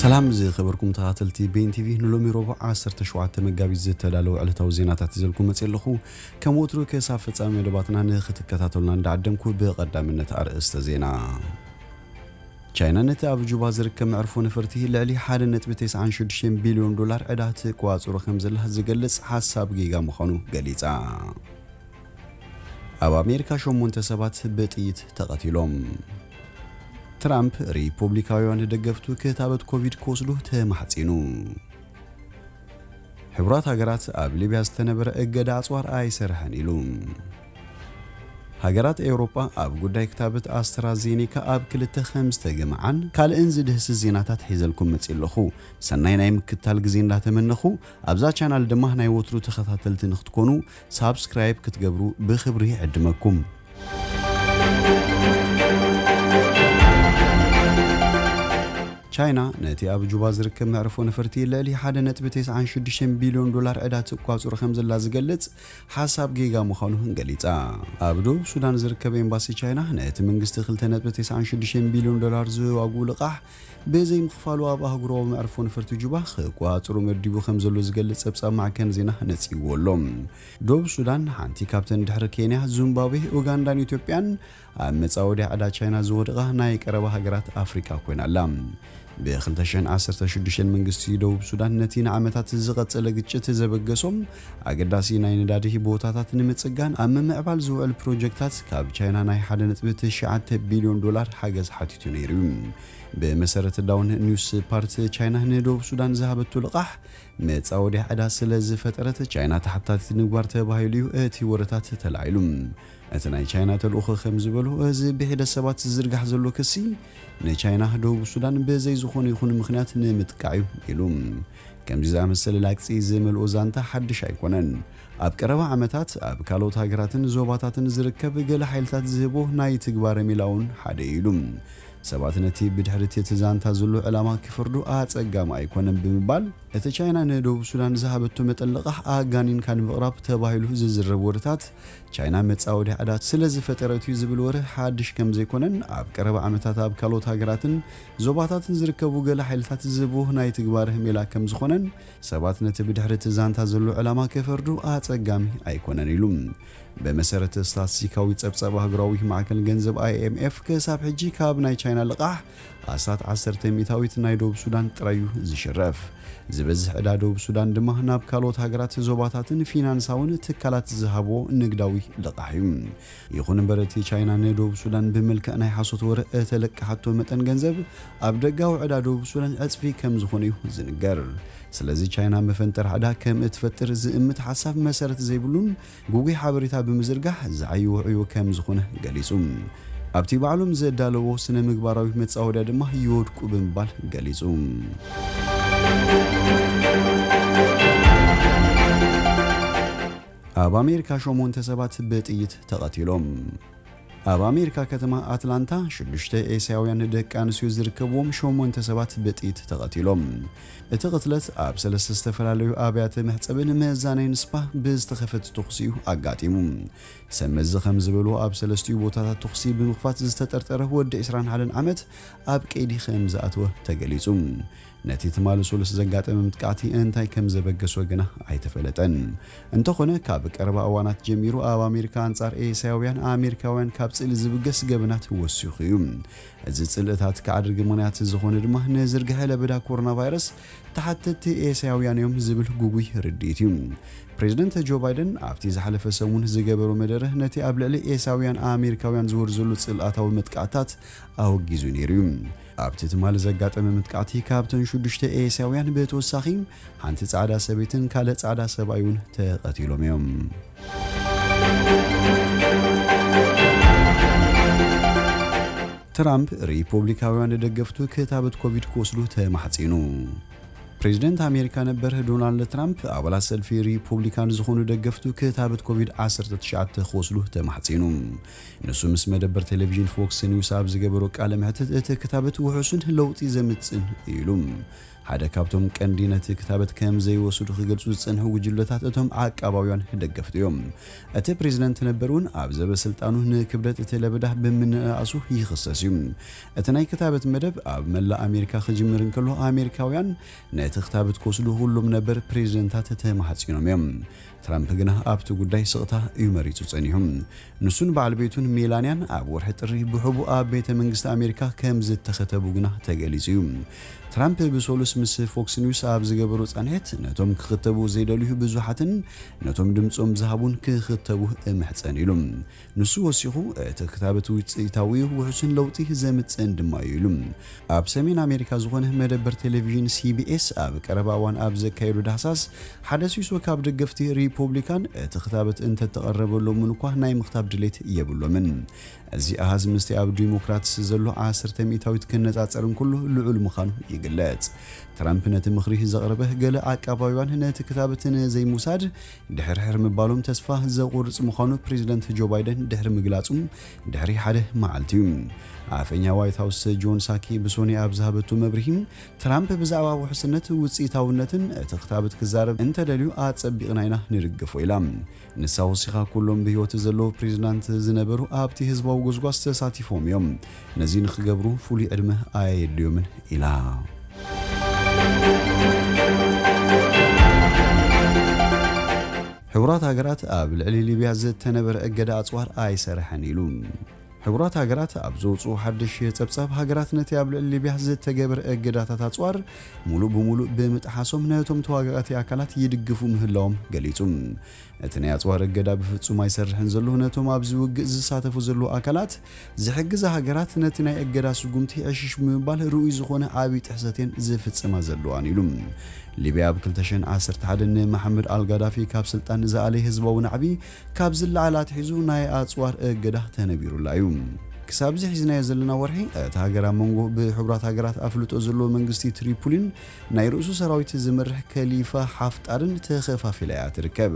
سلام زي خبركم تغاتلتي بين تيفي نلومي ربع 17 مقابي زتلالو علتاو زيناتات زلكم متسلخو كم وترو كيسا فتصامي دباتنا نختكتاتولنا ندعدمكو بقدامنة أرئيست زينا چاينا نتا أبجوبا زركم عرفون فرتيه لعلي حال نتبتيس عن 6 بليون دولار عدات كواتورو خمزله زقلس حساب جيجا مخانو قليتا أو أمريكا شو منتسبات بتيت تقتلهم ترامب ريبوبليكاويان دغفتو كتابت كوفيد كوسلو تمحصينو حبرات هاجرات اب ليبيا استنبر اجدا اصوار ايسرحن يلوم هاجرات اوروبا اب غداي كتابت استرازينيكا اب كلته خمس تجمعان كالانز دهس زيناتات حيزلكم مصيلخو سناي ناي مكتال غزي እንዳተመነኹ ابزا چانل دما ناي وترو تخاتلت نختكونو سبسكرايب كتغبرو بخبري عدمكم چاينا نتي أبجوبا زركم معرفون فرتي لالي حدا نتبتيس عن 6 بليون دولار عدات كواتور خمزلا زقلت حساب جيجا مخانو هنقليتا أبدو سودان زركب إمباسي چاينا نت منغست خلت نتبتيس عن 6 بليون دولار زو أقول لقاح بزي مخفالو أباه قروا معرفون فرتي جوبا كواتورو مرديبو خمزلو زقلت سبسا مع كان زينا نتي ولوم دوب سودان حانتي كابتن دحر كينيا زيمبابوي اوغندا إثيوبيان متصاودي عدا چاينا زودغا ناي قربا هاجرات أفريقيا كوينالام بخلتشن 16 منغستي دوب سودان نتين عامتات زغصله ግጭት ዘበገሶም አገዳሲ ናይ ነዳዲ ቦታታት ንምጽጋን አመ ምዕባል ዝውዕል ፕሮጀክታት ካብ ቻይና ናይ 1.9 ቢሊዮን ዶላር ሓገዝ ሓቲቱ ነይሩ بمسارة داون نيوس بارت ቻይና ندوب سودان ذهبت لقاح متصاودي عدا سلز فترة ቻይና تحتات نغبار تبايلو اتي ورتات تلعيلم اتناي ቻይና تلوخ خمز بلو از بهده سبات زرغح زلو كسي نቻይና دوب سودان بزي زخون يخون مخنيات نمتقعيو يلوم كمزي زامسل لاكسي زملو زانتا حدش ايكونن اب قربا عمتات اب كالوت هاجراتن زوباتاتن زركب ገለ ኃይልታት ዝህቦ ናይ ትግባር ሚላውን ሓደ ይሉም سباتنتي بدحرتي تزانتا زلو علامة كفردو أتسقام أيكونن بمبال إذا چاينا ندوب سودان ذهبتو متلقح آغانين كان بقراب تباهلو زرب ورتات چاينا متصاودي عدات سلز فتراتو زبلوره حادش كم زيكونن أب قرب عمتات أب كالوت هاجراتن زوباتاتن زركبو قل حيلتات زبوه ناي تقباره ميلا كم زخونن سباتنتي بدحرتي تزانتا زلو علامة كفردو أتسقام أيكونن يلوم بمسارة ستاتستيكاوي تصبصب هاجراوي معكل جنزب IMF كساب حجي كاب ناي چاينا لقاح أسات 10 ميتاويت ناي دوب سودان ترايو زشرف زبزح عدا دوب سودان دمه ناب كالوت هاجرات زوباتاتن فينانساون تكالات زهابو نقداوي لقاحيم يخون برتي چاينا ندوب سودان بملك ناي حاسوت ورق تلقحتو متن جنزب أبدقاو عدا دوب سودان أصفي كم زخونيو زنقر سلازي چاينا مفنتر عدا كم اتفتر زئمت حساب مسارة زيبلون جوجي حابريتا بمزرقح زعيو عيو كم زخونه قليسوم أبتي بعلم زدالو سنة مقباراوي متصاودة دمه يودكو بمبال قليسوم أب أمريكا شو منتسبات بتيت تقتلهم أب أمريكا كتما أتلانتا شدشت إيساويان دك أنسيو زركبوم شو منتسبات بتيت تقتلهم اتقتلت أب سلس استفراليو أبيات محتسبين ميزانين سبا بزتخفت تخصيو أقاتيموم سمز خمز بلو أب سلستيو بوتاتا تخصي بمخفات زتترتره ود إسران حالن عمت أب كيدي خمز أتوه تقليسوم نتي تمال سولس زنقات متقعتي انتاي كم زبقس وقنا ايتفلتن انتخونه كاب قرب اوانات جميرو اب امريكا انصار ايساويان امريكاوያን كاب صل زبقس قبنات وسيخيوم እዚ ጽልእታት ከአድርግ ምክንያት ዝሆነ ድማ ነዝርግሐ ለበዳ ኮሮና ቫይረስ ተሐተቲ ኤስያውያን እዮም ዝብል ጉጉይ ርዲትዩ ፕሬዝዳንት ጆ ባይደን ኣብቲ ዝሓለፈ ሰሙን ዝገበሩ መደረ ነቲ ኣብ ልዕሊ ኤስያውያን ኣሜሪካውያን ዝወርዘሉ ጽልኣታዊ መጥቃዕታት ኣወጊዙ ነይሩ ኣብቲ ትማል ዘጋጠመ መጥቃዕቲ ካብተን 6 ኤስያውያን በተወሳኺ ሓንቲ ጻዕዳ ሰበይትን ካለ ጻዕዳ ሰብኣዩን ተቐቲሎም እዮም ترامب ريبوبليكاوያን ደገፍቱ ከታበት ኮቪድ ኮስሉ ተማሕጺኑ ፕሬዝዳንት አሜሪካ ነበር ዶናልድ ትራምፕ አባላት ሰልፊ ሪፑብሊካን ዝሆኑ ደገፍቱ ከታበት ኮቪድ 19 ኮስሉ ተማሕጺኑ ንሱ ምስ መደበር ቴሌቪዥን ፎክስ ኒውስ ኣብ ዝገበሮ ቃለ መሕተት እቲ ከታበት ውሑስን ለውጢ ዘምጽን ኢሉም ሓደ ካብቶም ቀንዲነት ክታበት ከም ዘይወስዱ ክገልጹ ዝጸንሑ ጉጅለታት እቶም ዓቃባውያን ደገፍቲ እዮም እቲ ፕሬዝዳንት ነበሩን ኣብ ዘበስልጣኑ ንክብደት እቲ ለበዳ ብምንኣሱ ይኽሰስ እዩ እቲ ናይ ክታበት መደብ ኣብ መላ ኣሜሪካ ክጅምር እንከሎ ኣሜሪካውያን ነቲ ክታበት ክወስዱ ሁሉም ነበር ፕሬዝዳንታት ተማሓጺኖም እዮም ትራምፕ ግና ኣብቲ ጉዳይ ስቕታ እዩ መሪጹ ጸኒሖም ንሱን በዓል ቤቱን ሜላንያን ኣብ ወርሒ ጥሪ ብሕቡ ኣብ ቤተ መንግስቲ ኣሜሪካ ከም ዝተኸተቡ ግና ተገሊጹ እዩ ትራምፕ ብሶሉስ ምስ ፎክስ ኒውስ ኣብ ዝገበሩ ጻንሒት ነቶም ክኽተቡ ዘይደልዩ ብዙሓትን ነቶም ድምጾም ዝሃቡን ክኽተቡ እምሕፀን ኢሉ ንሱ ወሲኹ እቲ ክታበት ውጽኢታዊ ውሕሱን ለውጢ ዘምጽን ድማ እዩ ኢሉ ኣብ ሰሜን ኣሜሪካ ዝኾነ መደበር ቴሌቪዥን CBS ኣብ ቀረባ እዋን ኣብ ዘካየዱ ዳህሳስ ሓደ ሲሶ ካብ ደገፍቲ ሪፐብሊካን እቲ ክታበት እንተተቐረበሎም እኳ ናይ ምኽታብ ድሌት የብሎምን እዚ ኣሃዝ ምስቲ ኣብ ዲሞክራትስ ዘሎ 10% ክነጻጸርን ኩሉ ልዑል ምዃኑ ይግለጽ ትራምፕ ነቲ ምኽሪ ዘቕረበ ገለ ዓቃባውያን ነቲ ክታበትን ዘይሙሳድ ድሕርሕር ምባሎም ተስፋ ዘቑርጽ ምዃኑ ፕሬዝዳንት ጆ ባይደን ድሕሪ ምግላጹም ድሕሪ ሓደ መዓልቲ እዩ ኣፈኛ ዋይት ሃውስ ጆን ሳኪ ብሶኒ ኣብ ዝሃበቱ መብርሂ ትራምፕ ብዛዕባ ውሕስነት ውጽኢታውነትን እቲ ክታበት ክዛረብ እንተደልዩ ኣጸቢቕና ኢና ንርግፎ ኢላ ንሳ ወሲኻ ኩሎም ብህይወት ዘለዉ ፕሬዝዳንት ዝነበሩ ኣብቲ ህዝባዊ ጎዝጓዝ ተሳቲፎም እዮም ነዚ ንኽገብሩ ፍሉይ ዕድመ ኣየድልዮምን ኢላ ሕቡራት ሃገራት ኣብ ልዕሊ ሊብያ ዝተነበረ እገዳ ኣጽዋር ኣይሰርሐን ኢሉ ሕቡራት ሃገራት ኣብ ዘውፁ ሓድሽ ጸብጻብ ሃገራት ነቲ ኣብ ልዕሊ ሊብያ ዝተገበረ እገዳታት ኣጽዋር ሙሉእ ብምሉእ ብምጥሓሶም ነቶም ተዋጋእቲ ኣካላት ይድግፉ ምህላዎም ገሊጹ እቲ ናይ ኣጽዋር እገዳ ብፍጹም ኣይሰርሕን ዘሎ ነቶም ኣብ ዝውግእ ዝሳተፉ ዘለዉ ኣካላት ዝሕግዛ ሃገራት ነቲ ናይ እገዳ ስጉምቲ ዕሽሽ ብምባል ርኡይ ዝኾነ ዓብዪ ጥሕሰትን ዝፍጽማ ዘለዋን ኢሉ ሊብያ ኣብ 2011 ንመሐመድ አልጋዳፊ ካብ ስልጣን ዝኣለየ ህዝባዊ ናዕቢ ካብ ዝለዓላ ትሒዙ ናይ ኣጽዋር እገዳ ተነቢሩላ እዩ ክሳብ ዚ ሒዝናዮ ዘለና ወርሒ እቲ ሃገራ መንጎ ብሕቡራት ሃገራት ኣፍልጦ ዘለዎ መንግስቲ ትሪፖሊን ናይ ርእሱ ሰራዊት ዝመርሕ ከሊፋ ሓፍጣርን ተኸፋፊላ እያ ትርከብ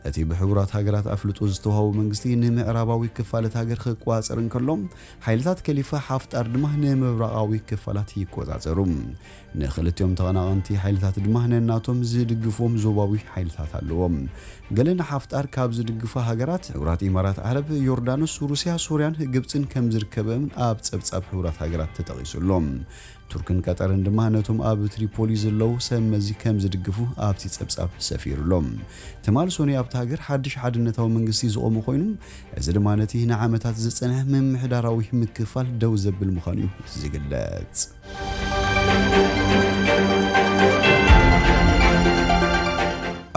እቲ ብሕቡራት ሃገራት ኣፍልጦ ዝተዋሃቡ መንግስቲ ንምዕራባዊ ክፋለት ሃገር ክቋፀር እንከሎም ሓይልታት ከሊፋ ሓፍጣር ድማ ንምብራቃዊ ክፋላት ይቆጻጸሩ ንኽልቲኦም ተቐናቐንቲ ሓይልታት ድማ ነናቶም ዝድግፎም ዞባዊ ሓይልታት ኣለዎም ገለና ሓፍጣር ካብ ዝድግፉ ሃገራት ሕቡራት ኢማራት ዓረብ ዮርዳኖስ ሩስያ ሶርያን ግብፅን ከም ዝርከበን ኣብ ጸብጻብ ሕቡራት ሃገራት ተጠቒሱሎም ቱርክን ቀጠርን ድማ ነቶም ኣብ ትሪፖሊ ዘለው ሰመዚ ከም ዝድግፉ ኣብቲ ጸብጻብ ሰፊሩሎም ተማል ሶኒ ኣብታ ሃገር ሓድሽ ሓድነታዊ መንግስቲ ዝቆመ ኮይኑ እዚ ድማ ነቲ ንዓመታት ዝጸንሐ ምምሕዳራዊ ምክፋል ደው ዘብል ምዃኑ ዝግለጽ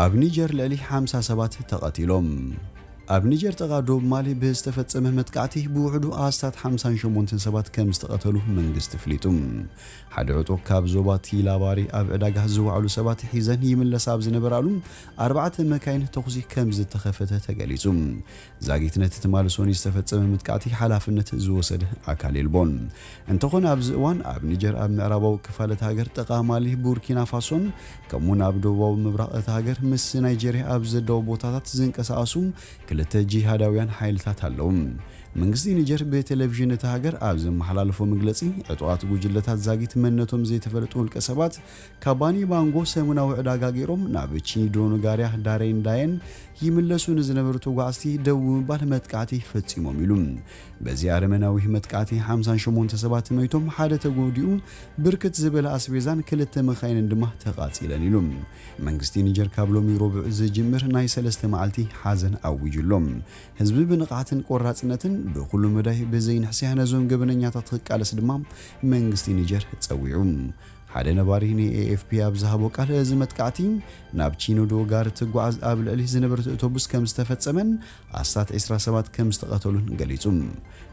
ኣብ ኒጀር ልዕሊ 50 ሰባት ተቐቲሎም ኣብ ኒጀር ተቓዶብ ማሊ ብዝተፈጸመ መጥቃዕቲ ብውሕዱ ኣስታት 58 ሰባት ከም ዝተቐተሉ መንግስቲ ፍሊጡ ሓደ ዕጡቕ ካብ ዞባ ቲላባሪ ኣብ ዕዳጋ ዝውዕሉ ሰባት ሒዘን ይምለሳ ኣብ ዝነበራሉ 4 መካይን ተኹሲ ከም ዝተኸፈተ ተገሊጹ ዛጊትነት ትማል ሶኒ ዝተፈጸመ መጥቃዕቲ ሓላፍነት ዝወሰደ ኣካል የልቦን እንተኾነ ኣብዚ እዋን ኣብ ኒጀር ኣብ ምዕራባዊ ክፋለት ሃገር ጥቓ ማሊ ቡርኪና ፋሶን ከምኡውን ኣብ ደቡባዊ ምብራቕ እቲ ሃገር ምስ ናይጀርያ ኣብ ዘደው ቦታታት ዝንቀሳቐሱ ክልተ ጂሃዳውያን ሓይልታት ኣለዉ መንግስቲ ኒጀር በቴሌቪዥን እቲ ሃገር ኣብ ዝመሓላለፎ መግለጺ ዕጡቓት ጉጅለታት ዛጊት መንነቶም ዘይተፈለጡ ውልቀ ሰባት ካባኒ ባንጎ ሰሙናዊ ዕዳጋ ገይሮም ናብ ቺዶኖጋርያ ዳሬን ዳየን ይምለሱ ንዝነበሩ ተጓዓዝቲ ደው ምባል መጥቃዕቲ ፈጺሞም ኢሉ በዚ ኣረመናዊ መጥቃዕቲ 58 ሰባት መይቶም ሓደ ተጎዲኡ ብርክት ዝበለ ኣስቤዛን ክልተ መካይንን ድማ ተቓጺለን ኢሉ መንግስቲ ኒጀር ካብ ሎሚ ረቡዕ ዝጅምር ናይ 3 መዓልቲ ሓዘን ኣውጅሎም ህዝቢ ብንቕሓትን ቆራጽነትን ብኩሉ መዳይ ብዘይንሕስያ ነዞም ገበነኛታት ክቃለስ ድማ መንግስቲ ኒጀር ጸዊዑ ሓደ ነባሪ AFP ኣብ ዝሃቦ ቃል እዚ መጥቃዕቲ ናብ ቺኖዶ ጋር ትጓዓዝ ኣብ ልዕሊ ዝነበረ ኣውቶቡስ ከም ዝተፈጸመን ኣስታት 27 ከም ዝተቐተሉን ገሊጹ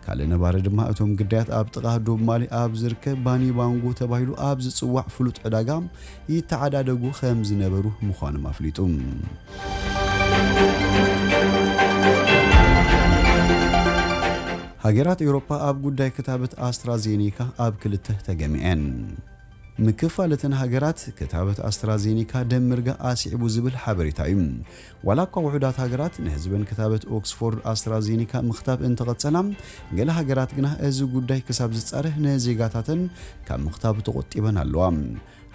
ካልእ ነባሪ ድማ እቶም ግዳያት ኣብ ጥቓ ዶብ ማሊ ኣብ ዝርከብ ባኒ ባንጎ ተባሂሉ ኣብ ዝጽዋዕ ፍሉጥ ዕዳጋ ይተዓዳደጉ ከም ዝነበሩ ምዃኖም ኣፍሊጡ ሃገራት ኤውሮፓ ኣብ ጉዳይ ክታበት ኣስትራዜኒካ ኣብ ክልተ ተገሚዐን ምክፋለተን ሃገራት ክታበት ኣስትራዜኒካ ደም ምርጋ ኣሲዕቡ ዝብል ሓበሬታ እዩ ዋላ እኳ ውሕዳት ሃገራት ንህዝበን ክታበት ኦክስፎርድ ኣስትራዜኒካ ምኽታብ እንተቐጸላ ገለ ሃገራት ግና እዚ ጉዳይ ክሳብ ዝጻረህ ንዜጋታተን ካብ ምኽታብ ተቆጢበን ኣለዋ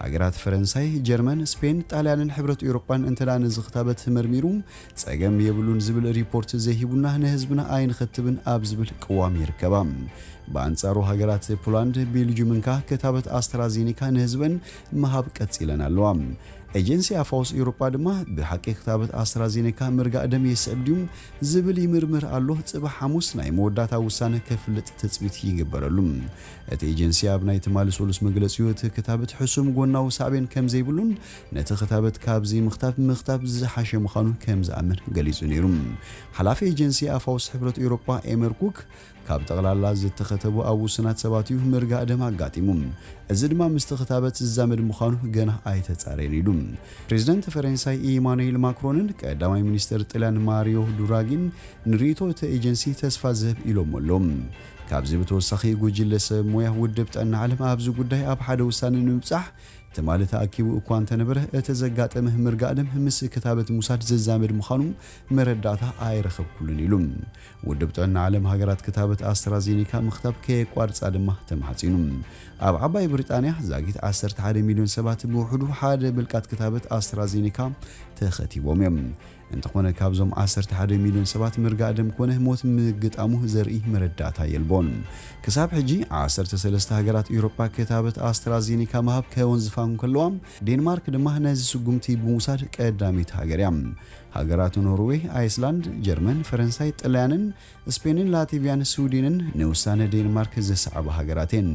ሃገራት ፈረንሳይ ጀርመን ስፔን ጣልያንን ሕብረት ኤውሮፓን እንተዳን ዝኽታበት መርሚሩም ጸገም የብሉን ዝብል ሪፖርት ዘሂቡና ንህዝብና ኣይንኸትብን ኣብ ዝብል ቅዋም ይርከባ በአንጻሩ ሃገራት ፖላንድ ቤልጂየምንካ ክታበት አስትራዜኔካ ንህዝበን መሃብ ቀጽለን ኣለዋ ኤጀንሲ አፋውስ ኤውሮፓ ድማ ብሓቂ ክታበት አስትራዜኔካ ምርጋእ ደም የስዕብዲዩም ዝብል ይምርምር ኣሎ ጽባሕ ሐሙስ ናይ መወዳታ ውሳነ ከፍልጥ ተጽቢት ይግበረሉ እቲ ኤጀንሲ ኣብ ናይ ተማልሶሉስ መግለጺኡ እቲ ክታበት ሕሱም ጎናው ሳዕቤን ከም ዘይብሉን ነቲ ክታበት ካብዚ ምኽታብ ዝሓሸ ምዃኑ ከም ዝኣምን ገሊጹ ነይሩ ሓላፊ ኤጀንሲ አፋውስ ሕብረት ኤውሮፓ ኤመር ኩክ ካብ ጠቕላላ ዝተኸተቡ ኣብ ውስናት ሰባትዩ ምርጋእ ደም ኣጋጢሙ እዚ ድማ ምስቲ ክታበት ዝዛመድ ምዃኑ ገና ኣይተጻረየን ኢሉ ፕሬዝዳንት ፈረንሳይ ኢማኑኤል ማክሮንን ቀዳማይ ሚኒስትር ጣልያን ማሪዮ ዱራጊን ንሪቶ እቲ ኤጀንሲ ተስፋ ዝህብ ኢሎም ኣሎም ካብዚ ብተወሳኺ ጉጅለ ሰብ ሞያ ውድብ ጥዕና ዓለም ኣብዚ ጉዳይ ኣብ ሓደ ውሳነ ንምብጻሕ ትማሊ ተኣኪቡ እኳ እንተነበረ እቲ ዘጋጠመ ምርጋእ ደም ምስ ክታበት ሙሳድ ዝዛመድ ምዃኑ መረዳእታ ኣይረኸብኩልን ኢሉ ውድብ ጥዕና ዓለም ሃገራት ክታበት አስትራዜኔካ ምኽታብ ከየቋርጻ ድማ ተማሕጺኑ ኣብ ዓባይ ብሪጣንያ ዛጊት 11 ሚልዮን ሰባት ብውሕዱ ሓደ ብልቃት ክታበት አስትራዜኔካ ተኸቲቦም እዮም እንተኾነ ካብዞም 11 ሚልዮን ሰባት ምርጋእ ደም ኮነ ሞት ምግጣሙ ዘርኢ መረዳእታ የልቦን ክሳብ ሕጂ 13 ሃገራት ኤውሮፓ ክታበት አስትራዜኔካ መሃብ ከወንዝፋን ከለዋም ዴንማርክ ድማ ነዚ ስጉምቲ ብሙሳድ ቀዳሚት ሃገር እያ ሃገራት ኖርዌይ አይስላንድ ጀርመን ፈረንሳይ ጣልያንን ስፔንን ላትቪያን ስዊድንን ንውሳነ ዴንማርክ ዘሰዓባ ሃገራትን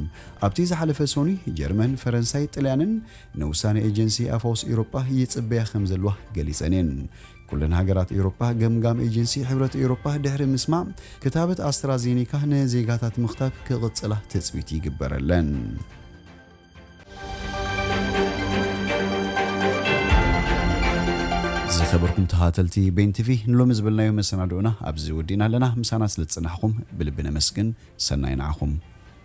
ኣብቲ ዝሓለፈ ሶኒ ጀርመን ፈረንሳይ ጣልያንን ንውሳነ ኤጀንሲ አፋውስ ኤውሮፓ ይጽበያ ከም ዘለዋ ገሊጸንን ኩለን ሃገራት ኤውሮፓ ገምጋም ኤጀንሲ ሕብረት ኤውሮፓ ድሕሪ ምስማዕ ክታበት አስትራዜኔካ ንዜጋታት ምኽታብ ክቕጽላ ተጽቢት ይግበረለን ዝኸበርኩም ተኸታተልቲ ቤን ቲቪ ንሎሚ ዝብልናዮ መሰናዶና ኣብዚ ወዲና ኣለና ምሳና ስለ ጽናሕኩም ብልቢ ነመስግን ሰናይ ንዓኹም